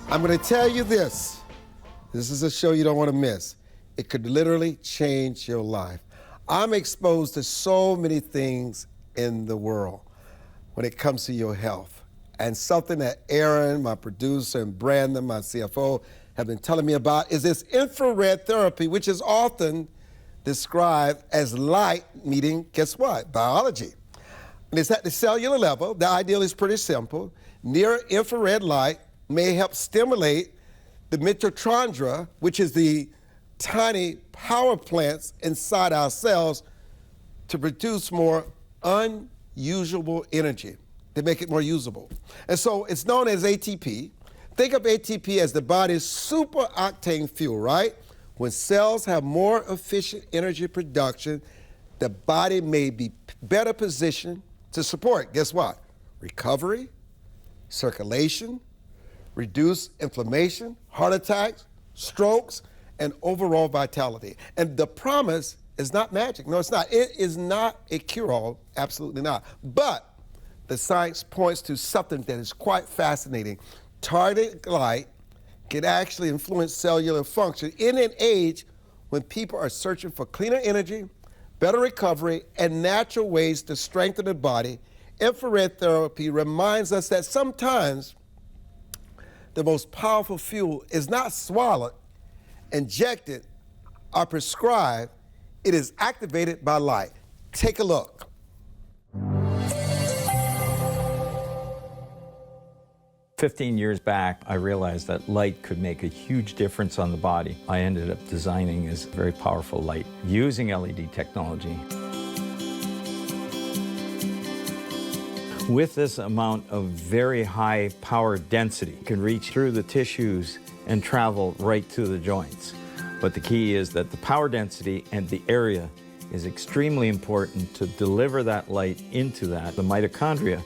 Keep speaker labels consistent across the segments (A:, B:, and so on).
A: I'm going to tell you this. This is a show you don't want to miss. It could literally change your life. I'm exposed to so many things in the world when it comes to your health. And something that Aaron, my producer, and Brandon, my CFO, have been telling me about is this infrared therapy, which is often described as light meeting, guess what? Biology. And it's at the cellular level. The ideal is pretty simple. Near infrared light may help stimulate the mitochondria, which is the tiny power plants inside our cells, to produce more unusable energy, to make it more usable. And so it's known as ATP. Think of ATP as the body's super octane fuel, right? When cells have more efficient energy production, the body may be better positioned to support, guess what? Recovery, circulation, reduce inflammation, heart attacks, strokes, and overall vitality. And the promise is not magic. No, it's not. It is not a cure-all, absolutely not. But the science points to something that is quite fascinating. Targeted light can actually influence cellular function in an age when people are searching for cleaner energy, better recovery, and natural ways to strengthen the body. Infrared therapy reminds us that sometimes the most powerful fuel is not swallowed, injected, or prescribed. It is activated by light. Take a look.
B: "15 years back, I realized that light could make a huge difference on the body. I ended up designing this very powerful light using LED technology. With this amount of very high power density, it can reach through the tissues and travel right to the joints. But the key is that the power density and the area is extremely important to deliver that light into that. The mitochondria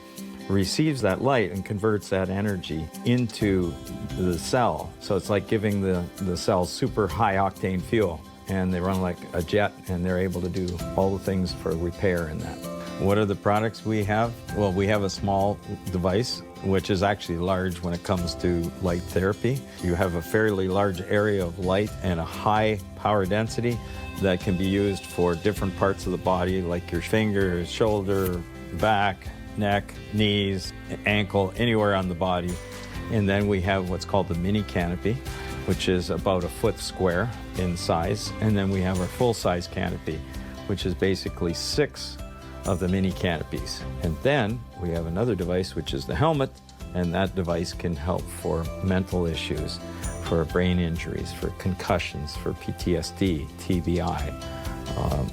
B: receives that light and converts that energy into the cell. So it's like giving the cells super high octane fuel, and they run like a jet, and they're able to do all the things for repair in that. What are the products we have? Well, we have a small device, which is actually large when it comes to light therapy. You have a fairly large area of light and a high power density that can be used for different parts of the body, like your fingers, shoulder, back, neck, knees, ankle, anywhere on the body. And then we have what's called the mini canopy, which is about a foot square in size. And then we have our full-size canopy, which is basically 6 of the mini canopies. And then we have another device, which is the helmet, and that device can help for mental issues, for brain injuries, for concussions, for PTSD, TBI,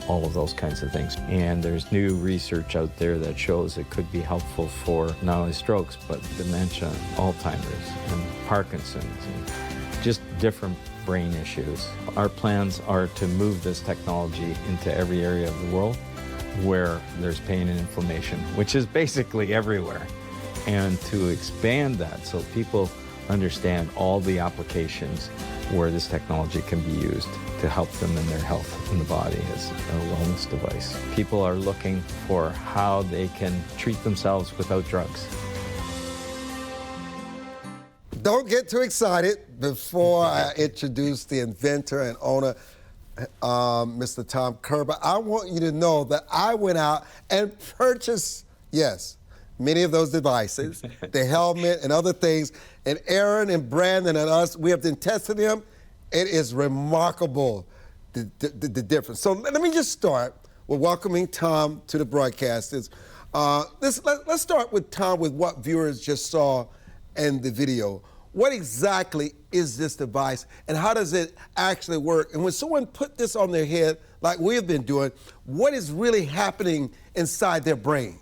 B: all of those kinds of things. And there's new research out there that shows it could be helpful for not only strokes, but dementia, Alzheimer's, and Parkinson's, and just different brain issues. Our plans are to move this technology into every area of the world where there's pain and inflammation, which is basically everywhere, and to expand that so people understand all the applications where this technology can be used to help them in their health in the body as a wellness device. People are looking for how they can treat themselves without drugs.
A: Don't get too excited before I introduce the inventor and owner, Mr. Tom KERBER. I want you to know that I went out and purchased, yes, many of those devices, the helmet and other things. And Aaron and Brandon and us, we have been testing them. It is remarkable, the difference. So let me just start with welcoming Tom to the broadcasters. Let's start with Tom, with what viewers just saw in the video. What exactly is this device, and how does it actually work? And when someone put this on their head, like we've been doing, what is really happening inside their brain?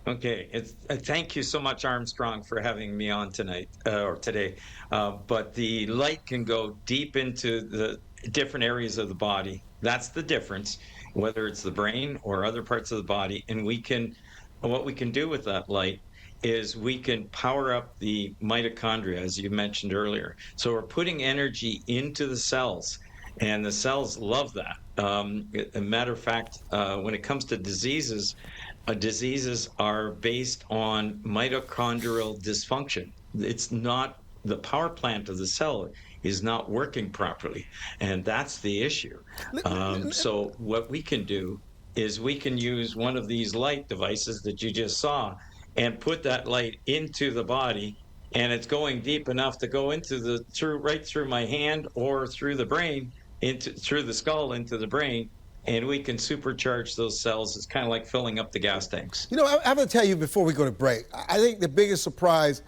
C: Okay, thank you so much, Armstrong, for having me on tonight, or today. But the light can go deep into the different areas of the body. That's the difference, whether it's the brain or other parts of the body. And what we can do with that light is we can power up the mitochondria, as you mentioned earlier. So we're putting energy into the cells, and the cells love that. A matter of fact, when it comes to diseases, diseases are based on mitochondrial dysfunction. It's not the power plant of the cell is not working properly, and that's the issue. So what we can do is we can use one of these light devices that you just saw and put that light into the body, and it's going deep enough to go into the right through my hand or through the brain, into through the skull into the brain, and we can supercharge those cells. It's kind of like filling up the gas tanks.
A: You know, I have to tell you before we go to break, I think the biggest surprise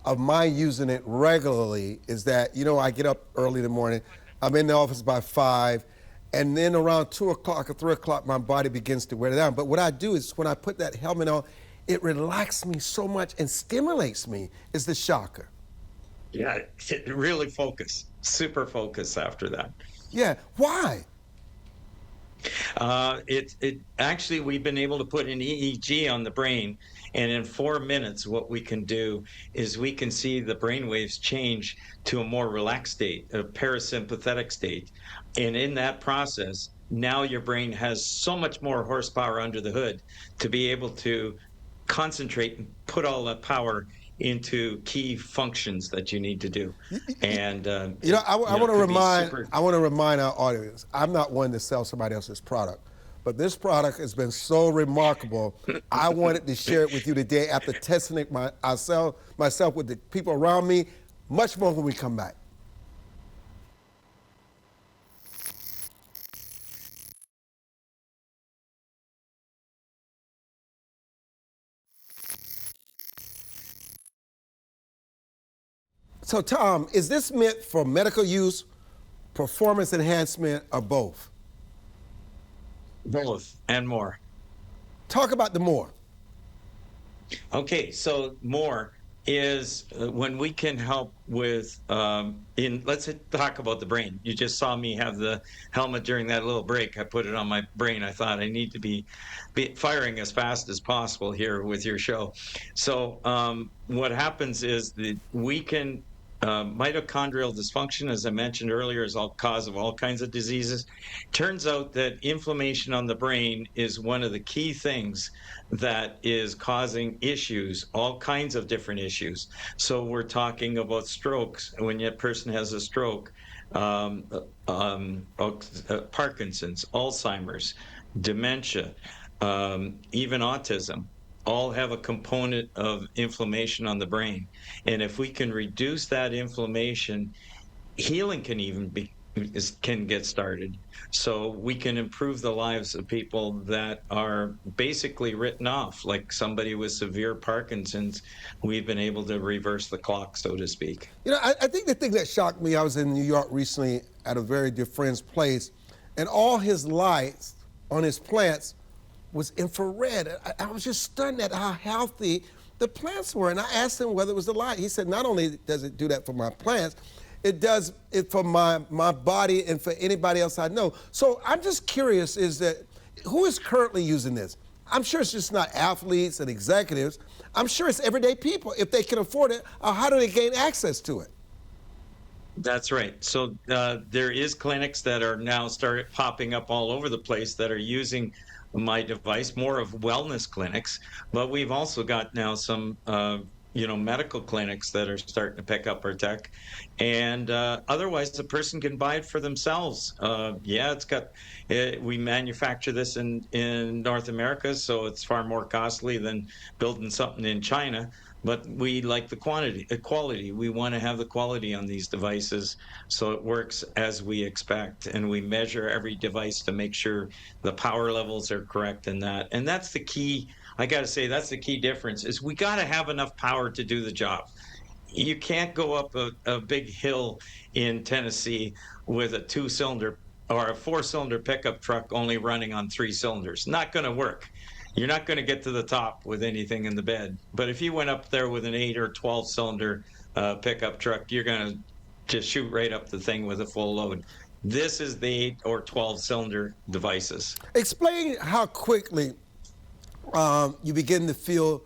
A: of my using it regularly is that, you know, I get up early in the morning, I'm in the office by 5, and then around 2 o'clock or 3 o'clock, my body begins to wear down. But what I do is when I put that helmet on, it relaxes me so much and stimulates me. It's the shocker.
C: Yeah, really super focus after that.
A: Yeah, why?
C: It actually, we've been able to put an EEG on the brain, and in 4 minutes, what we can do is we can see the brain waves change to a more relaxed state, a parasympathetic state. And in that process, now your brain has so much more horsepower under the hood to be able to concentrate and put all that power into key functions that you need to do. And
A: you know, I want to remind our audience, I'm not one to sell somebody else's product, but this product has been so remarkable. I wanted to share it with you today after testing it myself with the people around me. Much more when we come back. So, Tom, is this meant for medical use, performance enhancement, or both?
C: Both and more.
A: Talk about the more.
C: Okay, so more is when we can help with, let's talk about the brain. You just saw me have the helmet during that little break. I put it on my brain. I thought I need to be firing as fast as possible here with your show. So what happens is that we can, mitochondrial dysfunction, as I mentioned earlier, is all cause of all kinds of diseases. Turns out that inflammation on the brain is one of the key things that is causing issues, all kinds of different issues. So we're talking about strokes. When a person has a stroke, Parkinson's, Alzheimer's, dementia, even autism, all have a component of inflammation on the brain. And if we can reduce that inflammation, healing can get started. So we can improve the lives of people that are basically written off, like somebody with severe Parkinson's. We've been able to reverse the clock, so to speak.
A: You know, I think the thing that shocked me, I was in New York recently at a very dear friend's place, and all his lights on his plants was infrared. I was just stunned at how healthy the plants were. And I asked him whether it was the light. He said, not only does it do that for my plants, it does it for my body and for anybody else I know. So I'm just curious, is that who is currently using this? I'm sure it's just not athletes and executives. I'm sure it's everyday people. If they can afford it, how do they gain access to it?
C: That's right. So there is clinics that are now started popping up all over the place that are using my device, more of wellness clinics, but we've also got now some medical clinics that are starting to pick up our tech, and otherwise the person can buy it for themselves. We manufacture this in North America, so it's far more costly than building something in China. But we like the quality. We want to have the quality on these devices so it works as we expect. And we measure every device to make sure the power levels are correct in that. And that's the key. I got to say, that's the key difference is we got to have enough power to do the job. You can't go up a big hill in Tennessee with a 2-cylinder or a 4-cylinder pickup truck only running on 3 cylinders. Not going to work. You're not going to get to the top with anything in the bed. But if you went up there with an 8 or 12-cylinder pickup truck, you're going to just shoot right up the thing with a full load. This is the 8 or 12-cylinder devices.
A: Explain how quickly you begin to feel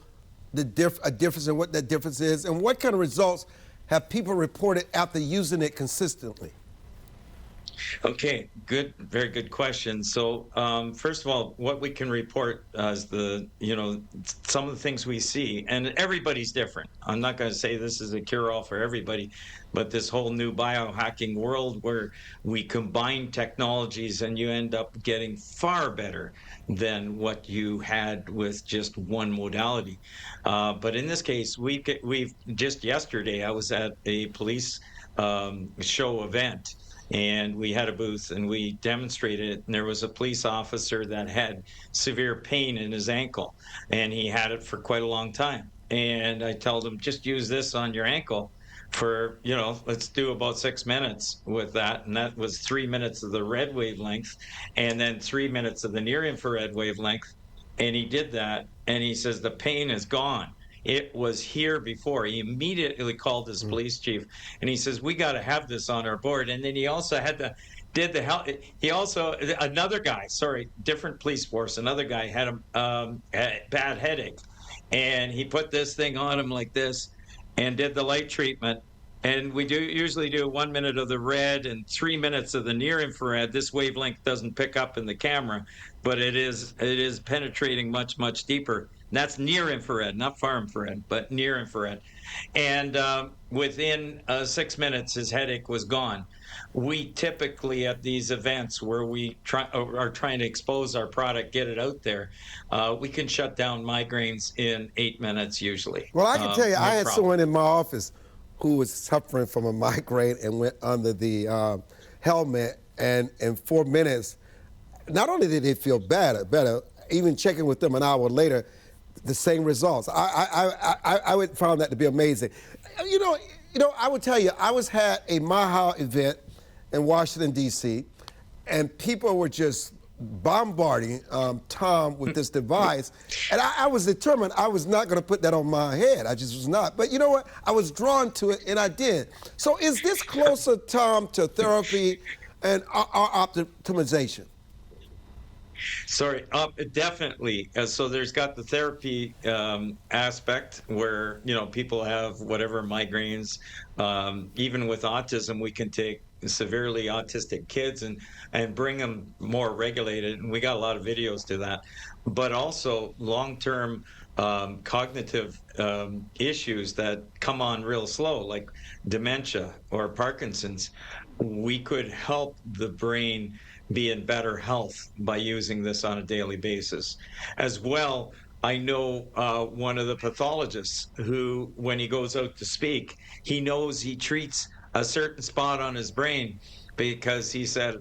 A: a difference and what that difference is, and what kind of results have people reported after using it consistently?
C: Okay, good, very good question. So, first of all, what we can report as some of the things we see, and everybody's different. I'm not going to say this is a cure-all for everybody, but this whole new biohacking world where we combine technologies and you end up getting far better than what you had with just one modality. But in this case, we've just yesterday, I was at a police show event, and we had a booth and we demonstrated it, and there was a police officer that had severe pain in his ankle, and he had it for quite a long time, and I told him, just use this on your ankle for, let's do about 6 minutes with that. And that was 3 minutes of the red wavelength and then 3 minutes of the near infrared wavelength. And he did that, and he says the pain is gone. It was here before. He immediately called his police chief, and he says, we got to have this on our board. And then he also did the hell. He also, another guy, sorry, different police force, another guy had a bad headache, and he put this thing on him like this and did the light treatment. And we usually do 1 minute of the red and 3 minutes of the near infrared. This wavelength doesn't pick up in the camera, but it is penetrating much, much deeper. That's near infrared, not far infrared, but near infrared. And within 6 minutes, his headache was gone. We typically, at these events where we are trying to expose our product, get it out there, we can shut down migraines in 8 minutes usually.
A: Well, I can tell you,
C: No
A: I had
C: problem.
A: someone in my office who was suffering from a migraine and went under the helmet, and in 4 minutes, not only did they feel better, even checking with them an hour later, the same results. I would found that to be amazing. I would tell you, I had a MAHA event in Washington, D.C., and people were just bombarding Tom with this device, and I was determined I was not going to put that on my head. I just was not. But you know what? I was drawn to it, and I did. So is this closer, Tom, to therapy and our optimization?
C: Sorry, definitely. So there's got the therapy aspect where, people have whatever migraines. Even with autism, we can take severely autistic kids and bring them more regulated. And we got a lot of videos to that. But also long-term cognitive issues that come on real slow, like dementia or Parkinson's. We could help the brain be in better health by using this on a daily basis. As well, I know one of the pathologists who, when he goes out to speak, he knows he treats a certain spot on his brain because he said,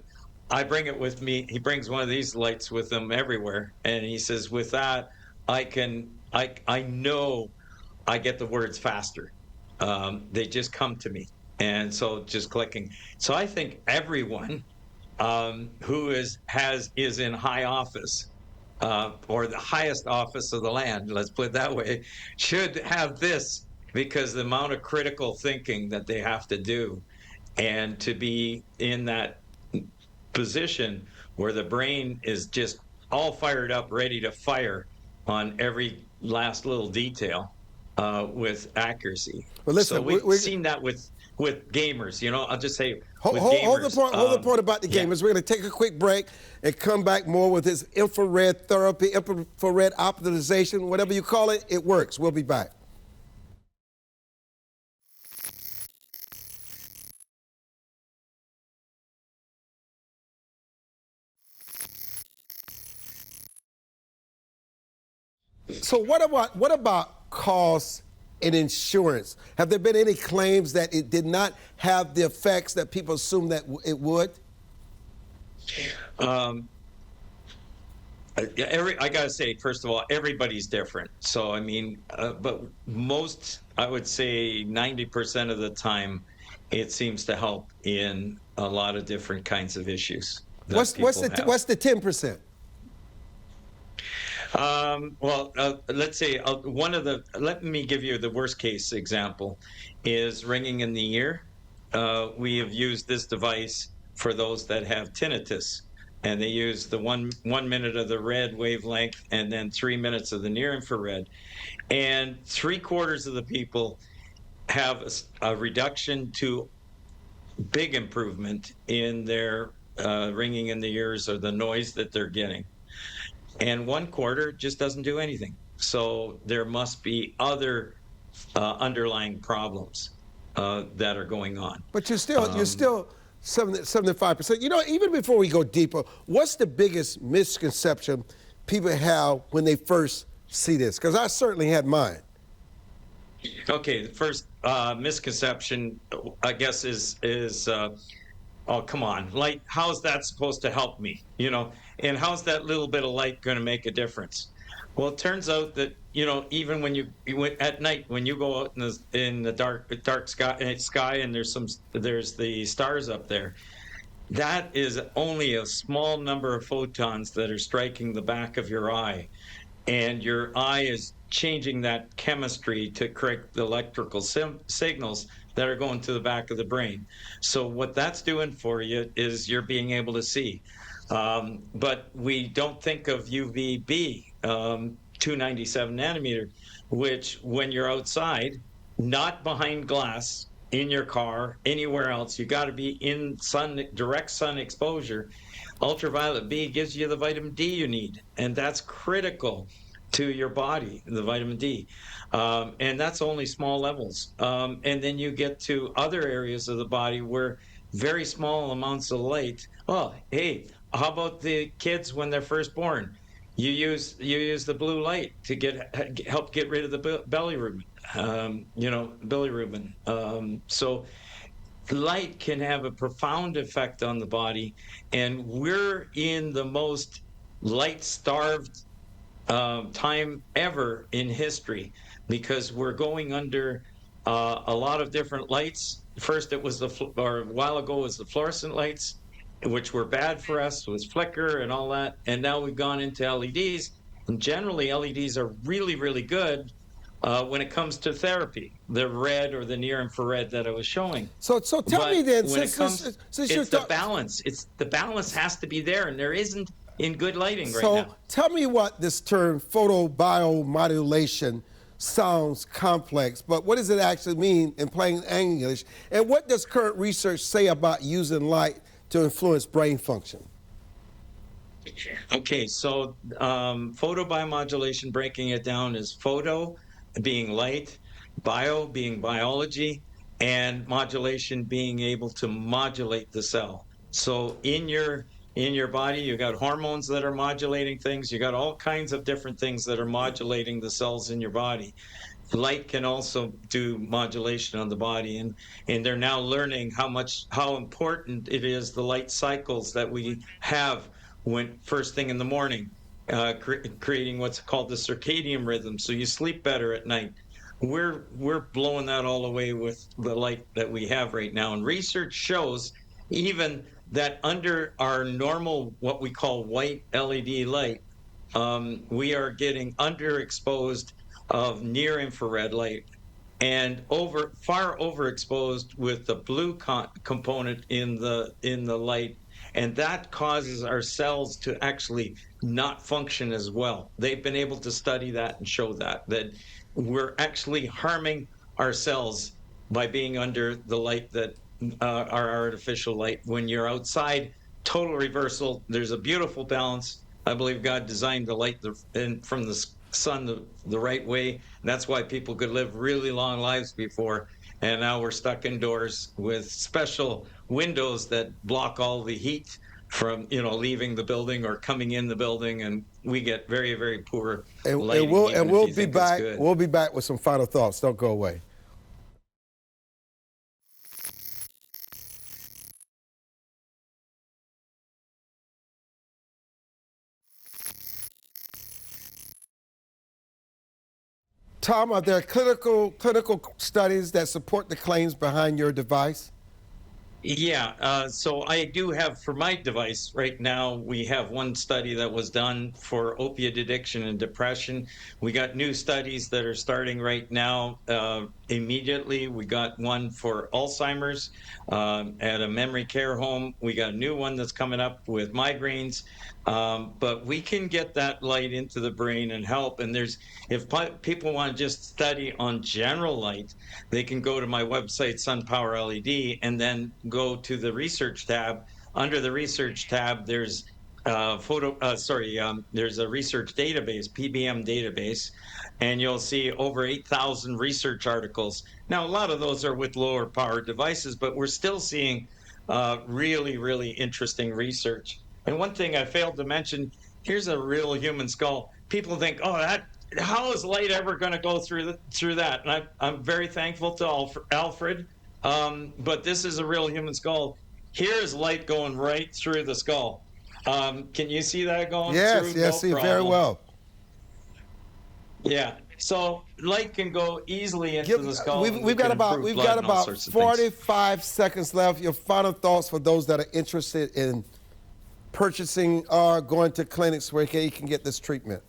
C: I bring it with me. He brings one of these lights with him everywhere. And he says, with that, I know I get the words faster. They just come to me. And so just clicking. So I think everyone who is in high office, or the highest office of the land, let's put it that way, should have this, because the amount of critical thinking that they have to do, and to be in that position where the brain is just all fired up, ready to fire on every last little detail with accuracy.
A: Well, listen,
C: so we've seen that with gamers. I'll just say,
A: hold the point about the gamers. We're going to take a quick break and come back more with this infrared therapy, infrared optimization, whatever you call it. It works. We'll be back. So what about costs and insurance? Have there been any claims that it did not have the effects that people assumed that it would?
C: I gotta say, first of all, everybody's different. So but most, I would say 90% of the time, it seems to help in a lot of different kinds of issues.
A: What's the 10%?
C: Let's say let me give you the worst case example is ringing in the ear. We have used this device for those that have tinnitus, and they use the one minute of the red wavelength and then 3 minutes of the near infrared. And 3/4 of the people have a reduction to big improvement in their ringing in the ears or the noise that they're getting. And 1/4 just doesn't do anything. So there must be other underlying problems that are going on.
A: But you're still 75%. You know, even before we go deeper, what's the biggest misconception people have when they first see this? Because I certainly had mine.
C: Okay, the first misconception, I guess, is oh, come on, light, how's that supposed to help me? You know, and how's that little bit of light going to make a difference? Well, it turns out that, you know, even when at night, when you go out in the dark sky and there's the stars up there, that is only a small number of photons that are striking the back of your eye, and your eye is changing that chemistry to correct the electrical signals that are going to the back of the brain. So what that's doing for you is you're being able to see. But we don't think of UVB, 297 nanometer, which when you're outside, not behind glass, in your car, anywhere else, you got to be in direct sun exposure. Ultraviolet B gives you the vitamin D you need, and that's critical to your body, the vitamin D. And that's only small levels. And then you get to other areas of the body where very small amounts of light. Oh, hey, how about the kids when they're first born? You use the blue light to help get rid of the bilirubin. Bilirubin. So light can have a profound effect on the body, and we're in the most light-starved time ever in history, because we're going under a lot of different lights. First, it was a while ago, it was the fluorescent lights, which were bad for us, with flicker and all that. And now we've gone into LEDs. And generally, LEDs are really, really good when it comes to therapy, the red or the near infrared that I was showing.
A: So tell me then,
C: when
A: since
C: it's the balance. The balance has to be there, and there isn't in good lighting right
A: so
C: now.
A: tell me what this term photobiomodulation sounds complex, but what does it actually mean in plain English? And what does current research say about using light to influence brain function?
C: Okay, so photobiomodulation, breaking it down, is photo being light, bio being biology, and modulation being able to modulate the cell. So in your body, you got hormones that are modulating things. You got all kinds of different things that are modulating the cells in your body. Light can also do modulation on the body, and they're now learning how important it is, the light cycles that we have when first thing in the morning, creating what's called the circadian rhythm, so you sleep better at night. We're blowing that all away with the light that we have right now, and research shows even that under our normal, what we call white LED light, we are getting underexposed of near infrared light, and far overexposed with the blue component in the light, and that causes our cells to actually not function as well. They've been able to study that and show that we're actually harming our cells by being under the light that our artificial light. When you're outside, total reversal. There's a beautiful balance. I believe God designed the light from the sun the right way. And that's why people could live really long lives before. And now we're stuck indoors with special windows that block all the heat from leaving the building or coming in the building, and we get very, very poor lighting.
A: And we'll be back. We'll be back with some final thoughts. Don't go away. Tom, are there clinical studies that support the claims behind your device?
C: Yeah, so I do have, for my device right now, we have one study that was done for opiate addiction and depression. We got new studies that are starting right now immediately. We got one for Alzheimer's at a memory care home. We got a new one that's coming up with migraines. But we can get that light into the brain and help. And if people want to just study on general light, they can go to my website, SunPowerLED, and then go to the research tab. Under the research tab, there's there's a research database, PBM database, and you'll see over 8,000 research articles. Now, a lot of those are with lower powered devices, but we're still seeing really, really interesting research. And one thing I failed to mention, here's a real human skull. People think, oh, how is light ever going to go through that? And I'm very thankful to Alfred, but this is a real human skull. Here is light going right through the skull. Can you see that going through?
A: Yes, see very well.
C: Yeah. So light can go easily into the skull.
A: We've got about 45 seconds left. Your final thoughts for those that are interested in purchasing or going to clinics where you can get this treatment.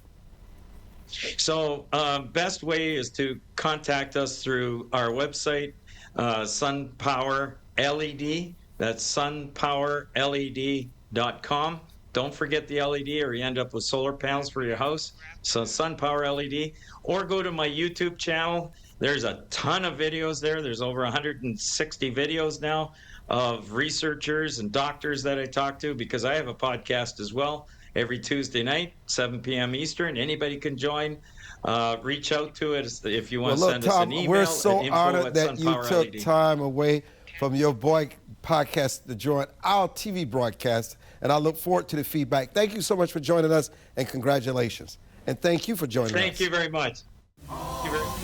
C: So best way is to contact us through our website, SunPowerLED. That's SunPowerLED.com. Don't forget the LED or you end up with solar panels for your house. So SunPowerLED. Or go to my YouTube channel. There's a ton of videos there. There's over 160 videos now of researchers and doctors that I talk to, because I have a podcast as well every Tuesday night, 7 p.m. Eastern. Anybody can join. Reach out to it if you want to send us an email.
A: We're so honored that you took time away from your podcast to join our TV broadcast, and I look forward to the feedback. Thank you so much for joining us, and congratulations. And thank you for joining us.
C: Thank you very much. Thank you very much.